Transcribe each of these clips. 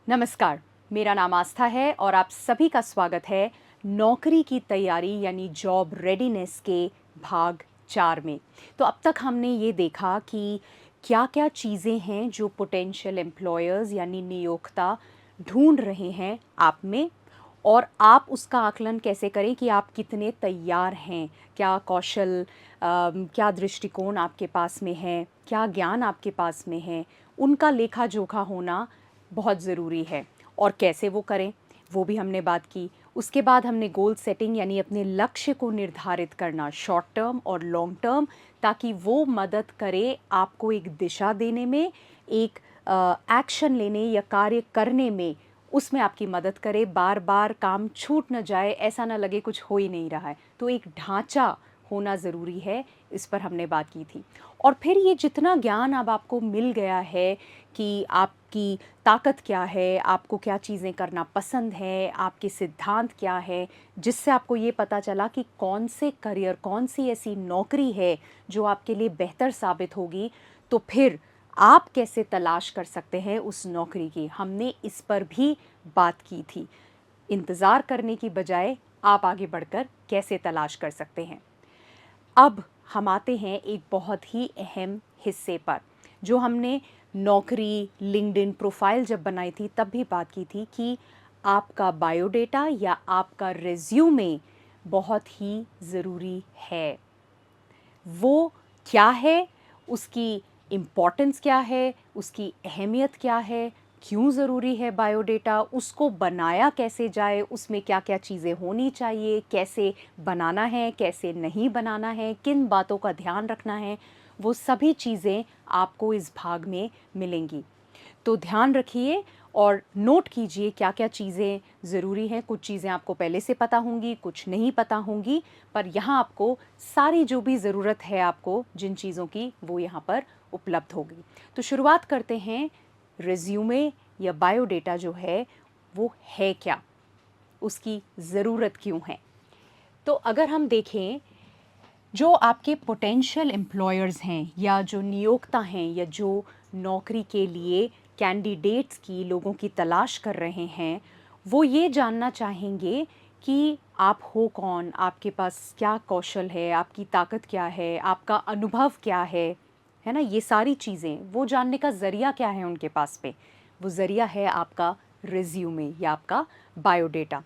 नमस्कार, मेरा नाम आस्था है और आप सभी का स्वागत है नौकरी की तैयारी यानी जॉब रेडीनेस के भाग 4 में। तो अब तक हमने ये देखा कि क्या-क्या चीज़ें हैं जो पोटेंशियल एम्प्लॉयर्स यानी नियोक्ता ढूँढ रहे हैं आप में और आप उसका आकलन कैसे करें कि आप कितने तैयार हैं। क्या कौशल क्या दृष्टिकोण आपके पास में है, क्या ज्ञान आपके पास में है, उनका लेखा-जोखा होना बहुत ज़रूरी है और कैसे वो करें वो भी हमने बात की। उसके बाद हमने गोल सेटिंग यानी अपने लक्ष्य को निर्धारित करना शॉर्ट टर्म और लॉन्ग टर्म, ताकि वो मदद करे आपको एक दिशा देने में, एक एक्शन लेने या कार्य करने में, उसमें आपकी मदद करे, बार बार काम छूट न जाए, ऐसा ना लगे कुछ हो ही नहीं रहा है। तो एक ढांचा होना ज़रूरी है, इस पर हमने बात की थी। और फिर ये जितना ज्ञान अब आपको मिल गया है कि आपकी ताकत क्या है, आपको क्या चीज़ें करना पसंद है, आपके सिद्धांत क्या है, जिससे आपको ये पता चला कि कौन से करियर, कौन सी ऐसी नौकरी है जो आपके लिए बेहतर साबित होगी, तो फिर आप कैसे तलाश कर सकते हैं उस नौकरी की। हमने इस पर भी बात की थी। इंतज़ार करने की बजाय आप आगे बढ़कर कैसे तलाश कर सकते हैं। अब हम आते हैं एक बहुत ही अहम हिस्से पर, जो हमने नौकरी लिंक्डइन प्रोफाइल जब बनाई थी तब भी बात की थी कि आपका बायोडेटा या आपका रिज्यूमे बहुत ही ज़रूरी है। वो क्या है, उसकी इम्पोर्टेंस क्या है, उसकी अहमियत क्या है, क्यों ज़रूरी है बायोडेटा, उसको बनाया कैसे जाए, उसमें क्या-क्या चीज़ें होनी चाहिए, कैसे बनाना है, कैसे नहीं बनाना है, किन बातों का ध्यान रखना है, वो सभी चीज़ें आपको इस भाग में मिलेंगी। तो ध्यान रखिए और नोट कीजिए क्या-क्या चीज़ें ज़रूरी हैं। कुछ चीज़ें आपको पहले से पता होंगी, कुछ नहीं पता होंगी, पर यहाँ आपको सारी जो भी ज़रूरत है आपको जिन चीज़ों की, वो यहाँ पर उपलब्ध होगी। तो शुरुआत करते हैं, रिज्यूमे या बायोडेटा जो है वो है क्या? उसकी ज़रूरत क्यों है? तो अगर हम देखें, जो आपके पोटेंशियल एम्प्लॉयर्स हैं या जो नियोक्ता हैं या जो नौकरी के लिए कैंडिडेट्स की, लोगों की तलाश कर रहे हैं, वो ये जानना चाहेंगे कि आप हो कौन, आपके पास क्या कौशल है, आपकी ताकत क्या है, आपका अनुभव क्या है ना? ये सारी चीज़ें वो जानने का ज़रिया क्या है उनके पास पे? वो ज़रिया है आपका रिज्यूमे या आपका बायोडेटा।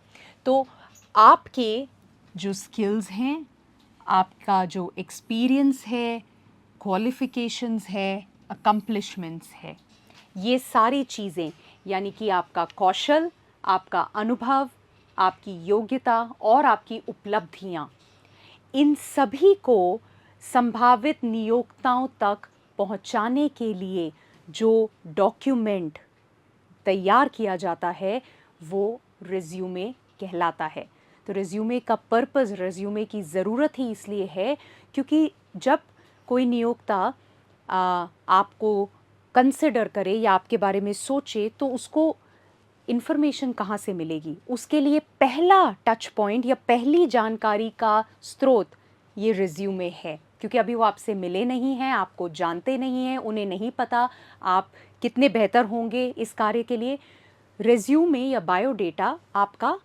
तो आपके जो स्किल्स हैं, आपका जो एक्सपीरियंस है, क्वालिफ़िकेशंस है, अकम्प्लिशमेंट्स है, ये सारी चीज़ें यानी कि आपका कौशल, आपका अनुभव, आपकी योग्यता और आपकी उपलब्धियाँ, इन सभी को संभावित नियोक्ताओं तक पहुँचाने के लिए जो डॉक्यूमेंट तैयार किया जाता है, वो रिज्यूमे कहलाता है। तो रिज्यूमे का पर्पज़, रिज्यूमे की ज़रूरत ही इसलिए है क्योंकि जब कोई नियोक्ता आपको कंसिडर करे या आपके बारे में सोचे, तो उसको इन्फॉर्मेशन कहाँ से मिलेगी? उसके लिए पहला टच पॉइंट या पहली जानकारी का स्रोत ये रिज्यूमे है, क्योंकि अभी वो आपसे मिले नहीं हैं, आपको जानते नहीं हैं, उन्हें नहीं पता आप कितने बेहतर होंगे इस कार्य के लिए। रिज्यूमे या बायोडेटा आपका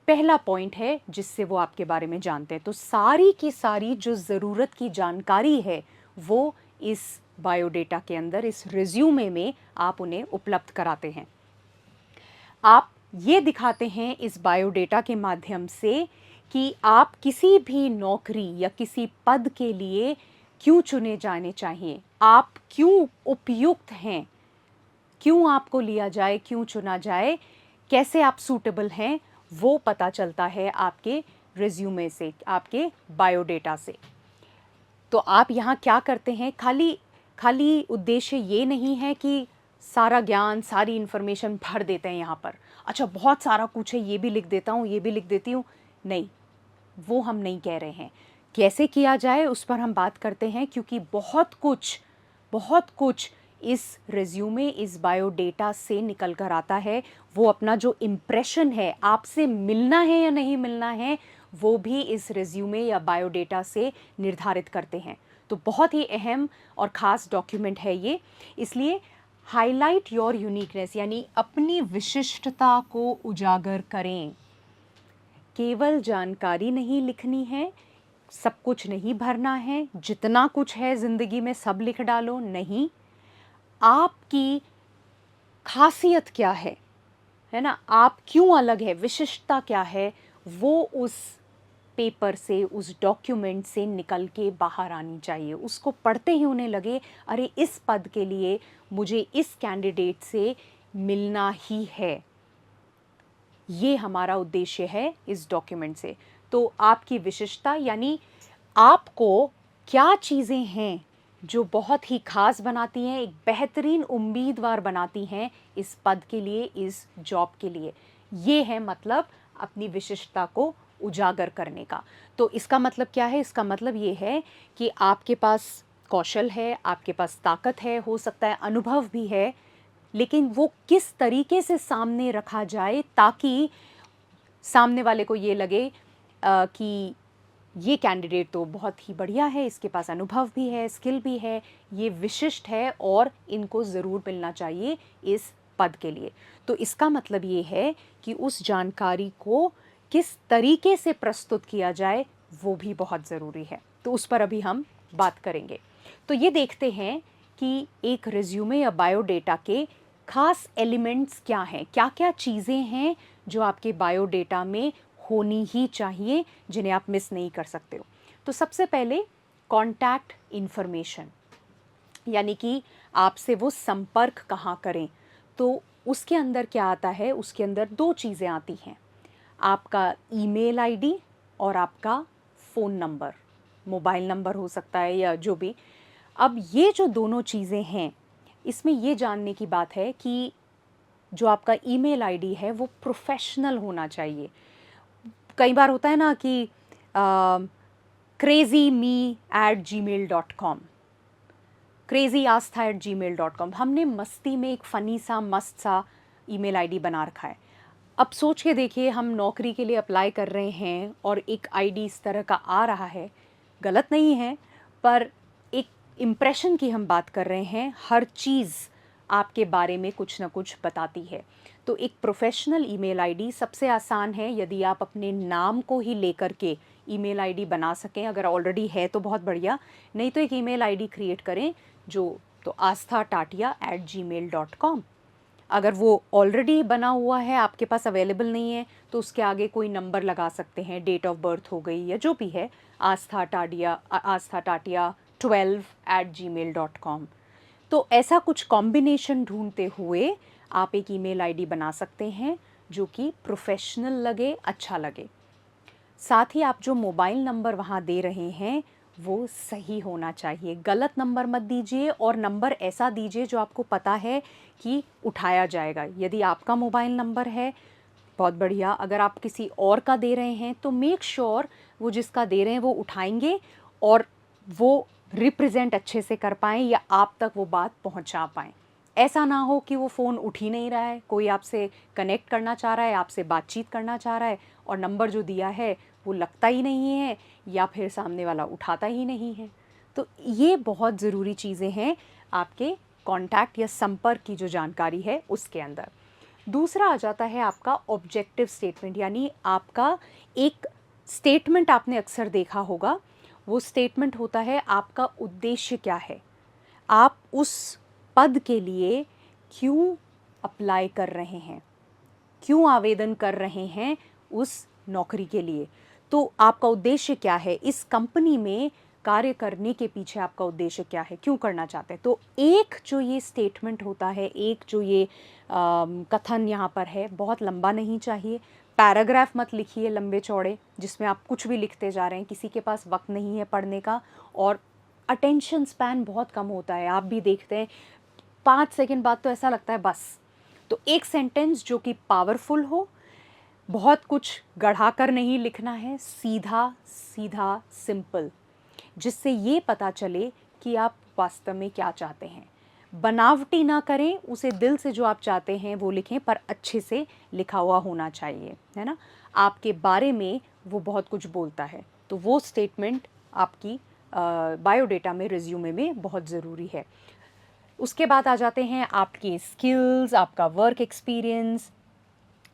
पहला पॉइंट है जिससे वो आपके बारे में जानते हैं। तो सारी की सारी जो ज़रूरत की जानकारी है, वो इस बायोडेटा के अंदर, इस रिज्यूमे में आप उन्हें उपलब्ध कराते हैं। आप ये दिखाते हैं इस बायोडेटा के माध्यम से कि आप किसी भी नौकरी या किसी पद के लिए क्यों चुने जाने चाहिए, आप क्यों उपयुक्त हैं, क्यों आपको लिया जाए, क्यों चुना जाए, कैसे आप सूटेबल हैं, वो पता चलता है आपके रिज्यूमे से, आपके बायोडेटा से। तो आप यहाँ क्या करते हैं, खाली उद्देश्य ये नहीं है कि सारा ज्ञान, सारी इन्फॉर्मेशन भर देते हैं यहाँ पर। अच्छा, बहुत सारा कुछ है, ये भी लिख देता हूँ, ये भी लिख देती हूँ। नहीं, वो हम नहीं कह रहे हैं। कैसे किया जाए उस पर हम बात करते हैं, क्योंकि बहुत कुछ इस रिज्यूमे, इस बायोडेटा से निकल कर आता है। वो अपना जो इम्प्रेशन है, आपसे मिलना है या नहीं मिलना है, वो भी इस रिज्यूमे या बायोडेटा से निर्धारित करते हैं। तो बहुत ही अहम और ख़ास डॉक्यूमेंट है ये। इसलिए हाईलाइट योर यूनिकनेस यानी अपनी विशिष्टता को उजागर करें। केवल जानकारी नहीं लिखनी है, सब कुछ नहीं भरना है, जितना कुछ है ज़िंदगी में सब लिख डालो, नहीं। आपकी खासियत क्या है ना, आप क्यों अलग है, विशिष्टता क्या है, वो उस पेपर से, उस डॉक्यूमेंट से निकल के बाहर आनी चाहिए। उसको पढ़ते ही उन्हें लगे अरे इस पद के लिए मुझे इस कैंडिडेट से मिलना ही है, ये हमारा उद्देश्य है इस डॉक्यूमेंट से। तो आपकी विशिष्टता यानी आपको क्या चीज़ें हैं जो बहुत ही खास बनाती हैं, एक बेहतरीन उम्मीदवार बनाती हैं इस पद के लिए, इस जॉब के लिए, ये है मतलब अपनी विशिष्टता को उजागर करने का। तो इसका मतलब क्या है? इसका मतलब ये है कि आपके पास कौशल है, आपके पास ताकत है, हो सकता है अनुभव भी है, लेकिन वो किस तरीके से सामने रखा जाए ताकि सामने वाले को ये लगे कि ये कैंडिडेट तो बहुत ही बढ़िया है, इसके पास अनुभव भी है, स्किल भी है, ये विशिष्ट है और इनको ज़रूर मिलना चाहिए इस पद के लिए। तो इसका मतलब ये है कि उस जानकारी को किस तरीके से प्रस्तुत किया जाए वो भी बहुत ज़रूरी है। तो उस पर अभी हम बात करेंगे। तो ये देखते हैं कि एक रिज्यूमे या बायोडेटा के खास एलिमेंट्स क्या हैं, क्या क्या चीज़ें हैं जो आपके बायोडेटा में होनी ही चाहिए, जिन्हें आप मिस नहीं कर सकते हो। तो सबसे पहले कॉन्टैक्ट इन्फॉर्मेशन, यानी कि आपसे वो संपर्क कहाँ करें। तो उसके अंदर क्या आता है? उसके अंदर दो चीज़ें आती हैं, आपका ईमेल आईडी और आपका फ़ोन नंबर, मोबाइल नंबर हो सकता है या जो भी। अब ये जो दोनों चीज़ें हैं, इसमें ये जानने की बात है कि जो आपका ईमेल आईडी है वो प्रोफेशनल होना चाहिए। कई बार होता है ना कि crazyme@gmail.com, crazyastha@gmail.com, हमने मस्ती में एक फ़नी सा मस्त सा ईमेल आईडी बना रखा है। अब सोच के देखिए, हम नौकरी के लिए अप्लाई कर रहे हैं और एक आईडी इस तरह का आ रहा है, गलत नहीं है, पर एक इम्प्रेशन की हम बात कर रहे हैं, हर चीज़ आपके बारे में कुछ ना कुछ बताती है। तो एक प्रोफेशनल ईमेल आईडी सबसे आसान है, यदि आप अपने नाम को ही लेकर के ईमेल आईडी बना सकें, अगर ऑलरेडी है तो बहुत बढ़िया, नहीं तो एक ईमेल आईडी क्रिएट करें जो, तो astha.tatia@gmail.com। अगर वो ऑलरेडी बना हुआ है, आपके पास अवेलेबल नहीं है, तो उसके आगे कोई नंबर लगा सकते हैं, डेट ऑफ बर्थ हो गई या जो भी है, astha.tatia12@gmail.com। तो ऐसा कुछ कॉम्बिनेशन ढूंढते हुए आप एक ईमेल आईडी बना सकते हैं जो कि प्रोफेशनल लगे, अच्छा लगे। साथ ही आप जो मोबाइल नंबर वहाँ दे रहे हैं वो सही होना चाहिए, गलत नंबर मत दीजिए, और नंबर ऐसा दीजिए जो आपको पता है कि उठाया जाएगा। यदि आपका मोबाइल नंबर है, बहुत बढ़िया, अगर आप किसी और का दे रहे हैं तो मेक श्योर वो जिसका दे रहे हैं वो उठाएंगे और वो रिप्रेजेंट अच्छे से कर पाएँ या आप तक वो बात पहुंचा पाएँ। ऐसा ना हो कि वो फ़ोन उठ ही नहीं रहा है, कोई आपसे कनेक्ट करना चाह रहा है, आपसे बातचीत करना चाह रहा है और नंबर जो दिया है वो लगता ही नहीं है या फिर सामने वाला उठाता ही नहीं है। तो ये बहुत ज़रूरी चीज़ें हैं आपके कॉन्टैक्ट या संपर्क की जो जानकारी है उसके अंदर। दूसरा आ जाता है आपका ऑब्जेक्टिव स्टेटमेंट, यानी आपका एक स्टेटमेंट आपने अक्सर देखा होगा, वो स्टेटमेंट होता है आपका उद्देश्य क्या है, आप उस पद के लिए क्यों अप्लाई कर रहे हैं, क्यों आवेदन कर रहे हैं उस नौकरी के लिए। तो आपका उद्देश्य क्या है, इस कंपनी में कार्य करने के पीछे आपका उद्देश्य क्या है, क्यों करना चाहते हैं। तो एक जो ये स्टेटमेंट होता है, एक जो ये कथन यहाँ पर है, बहुत लंबा नहीं चाहिए, पैराग्राफ मत लिखिए लंबे चौड़े जिसमें आप कुछ भी लिखते जा रहे हैं, किसी के पास वक्त नहीं है पढ़ने का और अटेंशन स्पैन बहुत कम होता है। आप भी देखते हैं 5 सेकंड बाद तो ऐसा लगता है बस। तो एक सेंटेंस जो कि पावरफुल हो, बहुत कुछ गढ़ा कर नहीं लिखना है, सीधा सीधा सिंपल, जिससे ये पता चले कि आप वास्तव में क्या चाहते हैं। बनावटी ना करें, उसे दिल से जो आप चाहते हैं वो लिखें, पर अच्छे से लिखा हुआ होना चाहिए, है ना। आपके बारे में वो बहुत कुछ बोलता है, तो वो स्टेटमेंट आपकी बायोडेटा में, रिज्यूमे में बहुत ज़रूरी है। उसके बाद आ जाते हैं आपके स्किल्स, आपका work experience,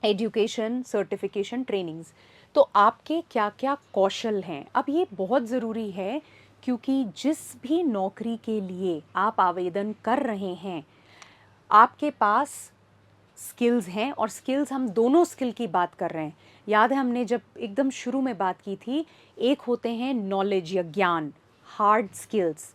education, certification, trainings. तो आपके क्या क्या कौशल हैं, अब ये बहुत ज़रूरी है क्योंकि जिस भी नौकरी के लिए आप आवेदन कर रहे हैं आपके पास स्किल्स हैं, और स्किल्स हम दोनों स्किल की बात कर रहे हैं। याद है हमने जब एकदम शुरू में बात की थी, एक होते हैं नॉलेज या ज्ञान, हार्ड स्किल्स,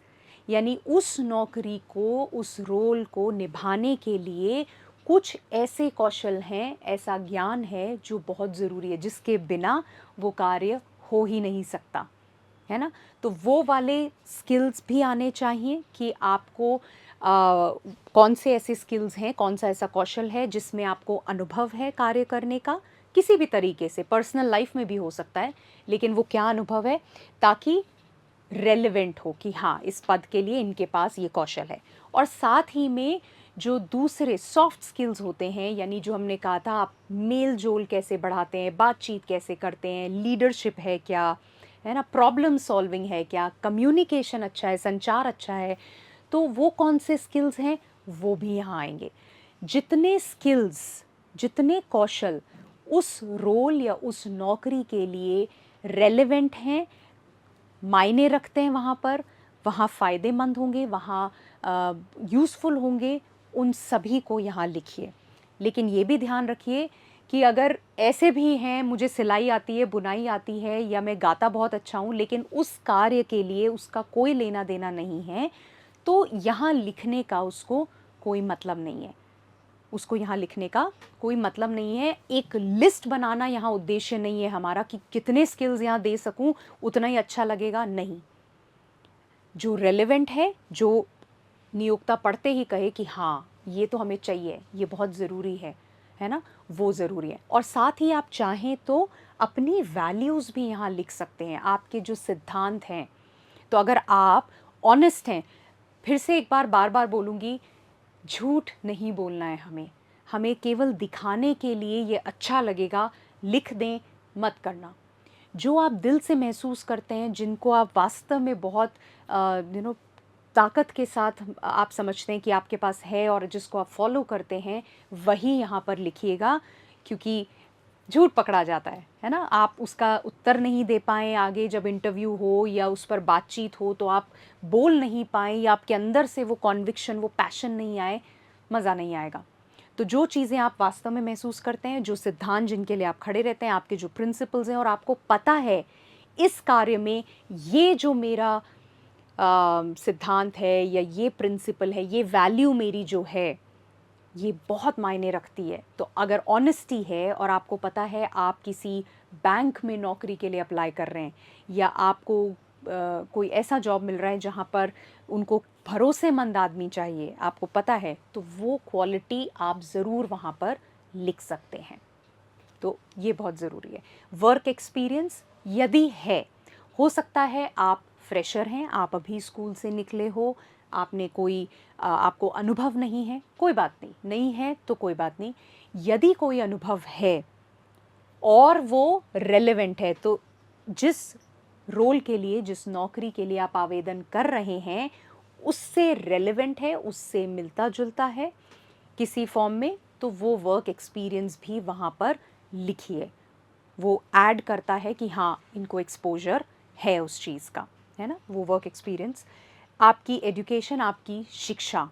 यानी उस नौकरी को, उस रोल को निभाने के लिए कुछ ऐसे कौशल हैं, ऐसा ज्ञान है जो बहुत ज़रूरी है, जिसके बिना वो कार्य हो ही नहीं सकता, है ना। तो वो वाले स्किल्स भी आने चाहिए कि आपको कौन से ऐसे स्किल्स हैं, कौन सा ऐसा कौशल है जिसमें आपको अनुभव है कार्य करने का, किसी भी तरीके से, पर्सनल लाइफ में भी हो सकता है, लेकिन वो क्या अनुभव है, ताकि रेलेवेंट हो कि हाँ इस पद के लिए इनके पास ये कौशल है। और साथ ही में जो दूसरे सॉफ्ट स्किल्स होते हैं, यानी जो हमने कहा था आप मेल जोल कैसे बढ़ाते हैं, बातचीत कैसे करते हैं, लीडरशिप है क्या, है ना, प्रॉब्लम सॉल्विंग है क्या, कम्युनिकेशन अच्छा है, संचार अच्छा है, तो वो कौन से स्किल्स हैं वो भी यहाँ आएंगे। जितने स्किल्स, जितने कौशल उस रोल या उस नौकरी के लिए रेलेवेंट हैं, मायने रखते हैं वहाँ फ़ायदेमंद होंगे, वहाँ यूज़फुल होंगे, उन सभी को यहाँ लिखिए। लेकिन ये भी ध्यान रखिए कि अगर ऐसे भी हैं, मुझे सिलाई आती है, बुनाई आती है, या मैं गाता बहुत अच्छा हूँ, लेकिन उस कार्य के लिए उसका कोई लेना देना नहीं है, तो यहाँ लिखने का उसको कोई मतलब नहीं है। उसको यहाँ लिखने का कोई मतलब नहीं है। एक लिस्ट बनाना यहाँ उद्देश्य नहीं है हमारा कि कितने स्किल्स यहाँ दे सकूँ, उतना ही अच्छा लगेगा, नहीं। जो रेलेवेंट है, जो नियोक्ता पढ़ते ही कहे कि हाँ ये तो हमें चाहिए, ये बहुत ज़रूरी है ना, वो ज़रूरी है। और साथ ही आप चाहें तो अपनी वैल्यूज़ भी यहाँ लिख सकते हैं, आपके जो सिद्धांत हैं। तो अगर आप ऑनेस्ट हैं, फिर से एक बार बार बार बोलूँगी, झूठ नहीं बोलना है हमें, हमें केवल दिखाने के लिए ये अच्छा लगेगा लिख दें मत करना। जो आप दिल से महसूस करते हैं, जिनको आप वास्तव में बहुत ताकत के साथ आप समझते हैं कि आपके पास है और जिसको आप फॉलो करते हैं, वही यहाँ पर लिखिएगा, क्योंकि झूठ पकड़ा जाता है ना। आप उसका उत्तर नहीं दे पाएँ आगे जब इंटरव्यू हो या उस पर बातचीत हो, तो आप बोल नहीं पाएँ या आपके अंदर से वो कॉन्विक्शन, वो पैशन नहीं आए, मज़ा नहीं आएगा। तो जो चीज़ें आप वास्तव में महसूस करते हैं, जो सिद्धांत जिनके लिए आप खड़े रहते हैं, आपके जो प्रिंसिपल्स हैं, और आपको पता है इस कार्य में ये जो मेरा सिद्धांत है या ये प्रिंसिपल है, ये वैल्यू मेरी जो है, ये बहुत मायने रखती है। तो अगर ऑनेस्टी है और आपको पता है आप किसी बैंक में नौकरी के लिए अप्लाई कर रहे हैं, या आपको कोई ऐसा जॉब मिल रहा है जहाँ पर उनको भरोसेमंद आदमी चाहिए, आपको पता है, तो वो क्वालिटी आप ज़रूर वहाँ पर लिख सकते हैं। तो ये बहुत ज़रूरी है। वर्क एक्सपीरियंस यदि है, हो सकता है आप फ्रेशर हैं, आप अभी स्कूल से निकले हो, आपने कोई आपको अनुभव नहीं है, कोई बात नहीं, नहीं है तो कोई बात नहीं। यदि कोई अनुभव है और वो रेलेवेंट है, तो जिस रोल के लिए, जिस नौकरी के लिए आप आवेदन कर रहे हैं, उससे रेलेवेंट है, उससे मिलता जुलता है किसी फॉर्म में, तो वो वर्क एक्सपीरियंस भी वहाँ पर लिखिए। वो ऐड करता है कि हाँ इनको एक्सपोजर है उस चीज़ का, है ना, वो वर्क एक्सपीरियंस। आपकी एजुकेशन, आपकी शिक्षा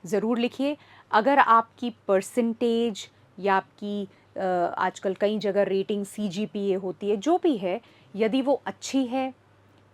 ज़रूर लिखिए। अगर आपकी परसेंटेज या आपकी आजकल कई जगह रेटिंग सीजीपीए होती है, जो भी है, यदि वो अच्छी है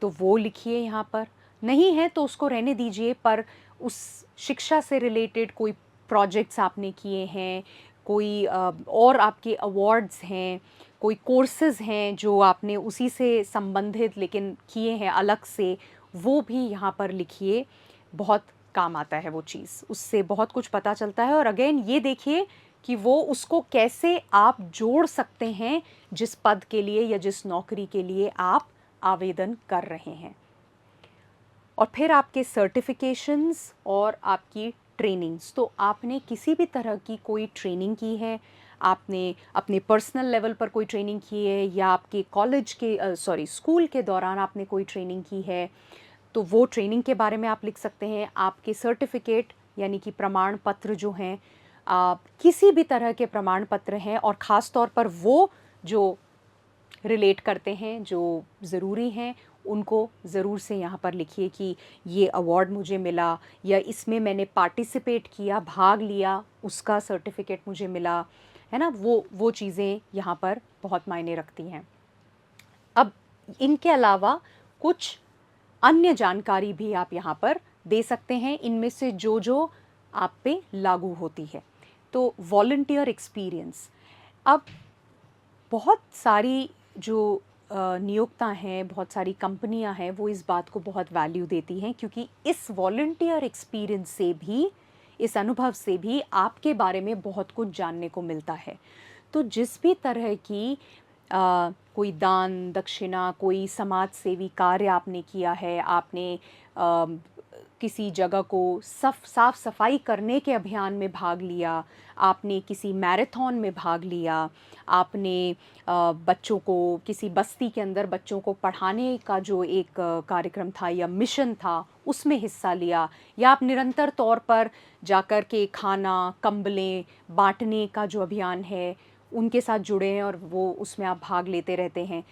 तो वो लिखिए यहाँ पर, नहीं है तो उसको रहने दीजिए। पर उस शिक्षा से रिलेटेड कोई प्रोजेक्ट्स आपने किए हैं, कोई और आपके अवार्ड्स हैं, कोई कोर्सेज़ हैं जो आपने उसी से संबंधित लेकिन किए हैं अलग से, वो भी यहाँ पर लिखिए। बहुत काम आता है वो चीज़, उससे बहुत कुछ पता चलता है। और अगेन ये देखिए कि वो उसको कैसे आप जोड़ सकते हैं जिस पद के लिए या जिस नौकरी के लिए आप आवेदन कर रहे हैं। और फिर आपके सर्टिफिकेशंस और आपकी ट्रेनिंग्स, तो आपने किसी भी तरह की कोई ट्रेनिंग की है, आपने अपने पर्सनल लेवल पर कोई ट्रेनिंग की है, या आपके कॉलेज के स्कूल के दौरान आपने कोई ट्रेनिंग की है, तो वो ट्रेनिंग के बारे में आप लिख सकते हैं। आपके सर्टिफिकेट यानी कि प्रमाण पत्र जो हैं, किसी भी तरह के प्रमाण पत्र हैं, और ख़ास तौर पर वो जो रिलेट करते हैं, जो ज़रूरी हैं, उनको ज़रूर से यहाँ पर लिखिए कि ये अवार्ड मुझे मिला, या इसमें मैंने पार्टिसिपेट किया, भाग लिया, उसका सर्टिफिकेट मुझे मिला, है ना। वो चीज़ें यहाँ पर बहुत मायने रखती हैं। अब इनके अलावा कुछ अन्य जानकारी भी आप यहाँ पर दे सकते हैं, इनमें से जो जो आप पे लागू होती है। तो वॉलंटियर एक्सपीरियंस, अब बहुत सारी जो नियोक्ता हैं, बहुत सारी कंपनियां हैं, वो इस बात को बहुत वैल्यू देती हैं, क्योंकि इस वॉलंटियर एक्सपीरियंस से भी, इस अनुभव से भी आपके बारे में बहुत कुछ जानने को मिलता है। तो जिस भी तरह की कोई दान दक्षिणा, कोई समाज सेवी कार्य आपने किया है, आपने किसी जगह को साफ सफाई करने के अभियान में भाग लिया, आपने किसी मैराथन में भाग लिया, आपने बच्चों को किसी बस्ती के अंदर बच्चों को पढ़ाने का जो एक कार्यक्रम था या मिशन था, उसमें हिस्सा लिया, या आप निरंतर तौर पर जाकर के खाना कंबलें बांटने का जो अभियान है उनके साथ जुड़े हैं और वो उसमें आप भाग लेते रहते हैं।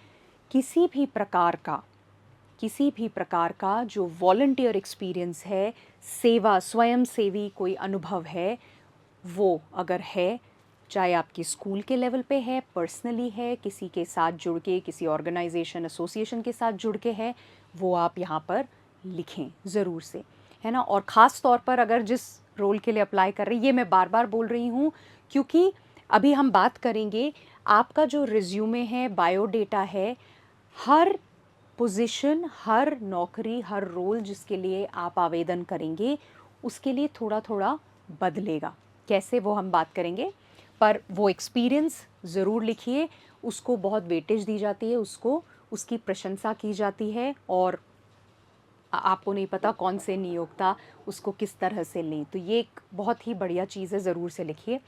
किसी भी प्रकार का जो वॉलंटियर एक्सपीरियंस है, सेवा, स्वयं सेवी कोई अनुभव है, वो अगर है, चाहे आपके स्कूल के लेवल पे है, पर्सनली है, किसी के साथ जुड़ के, किसी ऑर्गेनाइजेशन एसोसिएशन के साथ जुड़ के है, वो आप यहाँ पर लिखें ज़रूर से, है ना। और ख़ास तौर पर अगर जिस रोल के लिए अप्लाई कर रही, ये मैं बार बार बोल रही हूँ क्योंकि अभी हम बात करेंगे, आपका जो रिज्यूमे है, बायोडेटा है, हर पोजीशन, हर नौकरी, हर रोल जिसके लिए आप आवेदन करेंगे, उसके लिए थोड़ा थोड़ा बदलेगा। कैसे, वो हम बात करेंगे, पर वो एक्सपीरियंस ज़रूर लिखिए, उसको बहुत वेटेज दी जाती है, उसको उसकी प्रशंसा की जाती है, और आपको नहीं पता कौन से नियोक्ता उसको किस तरह से लें। तो ये एक बहुत ही बढ़िया चीज़ है, ज़रूर से लिखिए।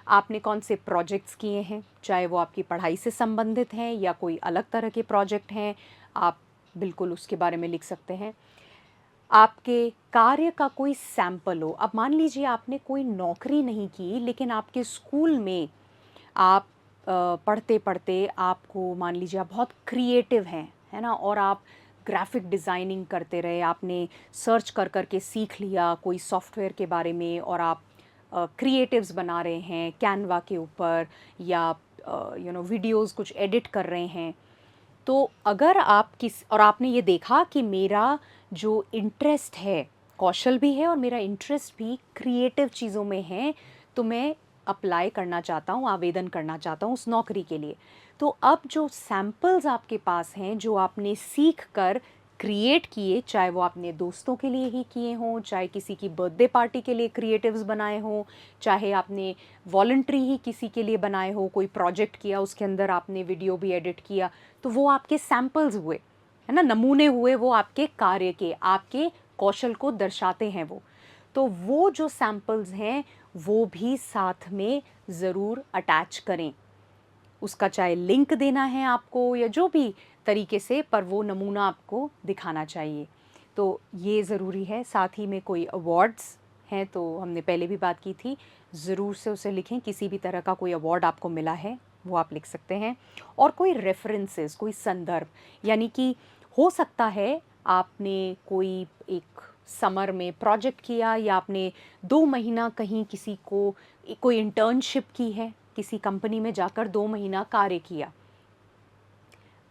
आपने कौन से प्रोजेक्ट्स किए हैं, चाहे वो आपकी पढ़ाई से संबंधित हैं या कोई अलग तरह के प्रोजेक्ट हैं, आप बिल्कुल उसके बारे में लिख सकते हैं। आपके कार्य का कोई सैंपल हो। अब मान लीजिए आपने कोई नौकरी नहीं की, लेकिन आपके स्कूल में आप पढ़ते पढ़ते आपको, मान लीजिए आप बहुत क्रिएटिव हैं, है ना, और आप ग्राफिक डिज़ाइनिंग करते रहे, आपने सर्च कर कर के सीख लिया कोई सॉफ्टवेयर के बारे में, और आप क्रिएटिव्स बना रहे हैं कैनवा के ऊपर, या वीडियोस कुछ एडिट कर रहे हैं। तो अगर आप और आपने ये देखा कि मेरा जो इंटरेस्ट है, कौशल भी है और मेरा इंटरेस्ट भी क्रिएटिव चीज़ों में है, तो मैं अप्लाई करना चाहता हूँ, आवेदन करना चाहता हूँ उस नौकरी के लिए। तो अब जो सैम्पल्स आपके पास हैं, जो आपने सीख कर क्रिएट किए, चाहे वो आपने दोस्तों के लिए ही किए हों, चाहे किसी की बर्थडे पार्टी के लिए क्रिएटिव्स बनाए हों, चाहे आपने वॉलंटरी ही किसी के लिए बनाए हो, कोई प्रोजेक्ट किया उसके अंदर आपने वीडियो भी एडिट किया, तो वो आपके सैम्पल्स हुए, है ना, नमूने हुए, वो आपके कार्य के, आपके कौशल को दर्शाते हैं वो। तो वो जो सैम्पल्स हैं वो भी साथ में ज़रूर अटैच करें। उसका चाहे लिंक देना है आपको या जो भी तरीके से, पर वो नमूना आपको दिखाना चाहिए। तो ये ज़रूरी है। साथ ही में कोई अवार्ड्स हैं, तो हमने पहले भी बात की थी, ज़रूर से उसे लिखें। किसी भी तरह का कोई अवार्ड आपको मिला है वो आप लिख सकते हैं। और कोई रेफरेंसेस, कोई संदर्भ, यानी कि हो सकता है आपने कोई एक समर में प्रोजेक्ट किया, या आपने 2 महीना कहीं किसी को कोई इंटर्नशिप की है, किसी कंपनी में जाकर 2 महीना कार्य किया।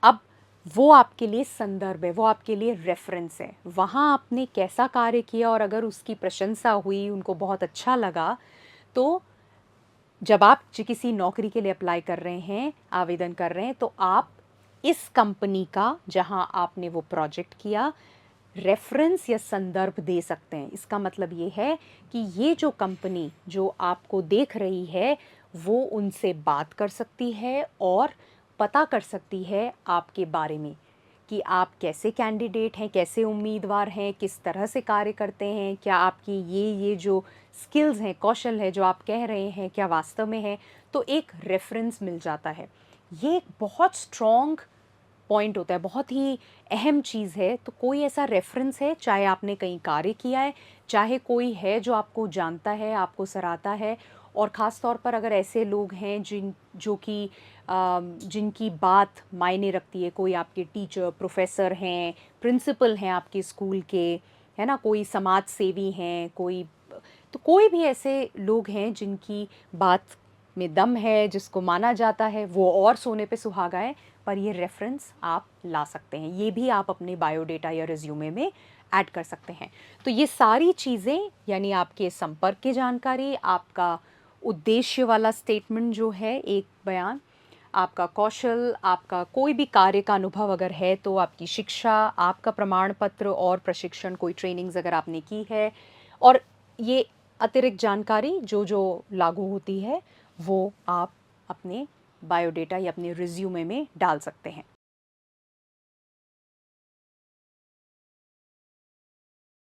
अब वो आपके लिए संदर्भ है, वो आपके लिए रेफरेंस है। वहाँ आपने कैसा कार्य किया, और अगर उसकी प्रशंसा हुई, उनको बहुत अच्छा लगा, तो जब आप किसी नौकरी के लिए अप्लाई कर रहे हैं, आवेदन कर रहे हैं, तो आप इस कंपनी का, जहाँ आपने वो प्रोजेक्ट किया, रेफरेंस या संदर्भ दे सकते हैं। इसका मतलब ये है कि ये जो कंपनी जो आपको देख रही है, वो उनसे बात कर सकती है और पता कर सकती है आपके बारे में कि आप कैसे कैंडिडेट हैं, कैसे उम्मीदवार हैं, किस तरह से कार्य करते हैं, क्या आपकी ये जो स्किल्स हैं, कौशल है जो आप कह रहे हैं, क्या वास्तव में है। तो एक रेफरेंस मिल जाता है। ये एक बहुत स्ट्रॉन्ग पॉइंट होता है, बहुत ही अहम चीज़ है। तो कोई ऐसा रेफ़रेंस है, चाहे आपने कहीं कार्य किया है, चाहे कोई है जो आपको जानता है, आपको सराहता है, और ख़ास तौर पर अगर ऐसे लोग हैं जिनकी बात मायने रखती है, कोई आपके टीचर, प्रोफ़ेसर हैं, प्रिंसिपल हैं आपके स्कूल के, है ना? कोई समाज सेवी हैं, तो कोई भी ऐसे लोग हैं जिनकी बात में दम है, जिसको माना जाता है, वो और सोने पे सुहागा है, पर ये रेफ़रेंस आप ला सकते हैं। ये भी आप अपने बायोडेटा या रिज़्यूमे में ऐड कर सकते हैं। तो ये सारी चीज़ें, यानी आपके संपर्क की जानकारी, आपका उद्देश्य वाला स्टेटमेंट जो है, एक बयान, आपका कौशल, आपका कोई भी कार्य का अनुभव अगर है तो आपकी शिक्षा, आपका प्रमाण पत्र और प्रशिक्षण, कोई ट्रेनिंग्स अगर आपने की है, और ये अतिरिक्त जानकारी जो लागू होती है, वो आप अपने बायोडेटा या अपने रिज्यूमे में डाल सकते हैं।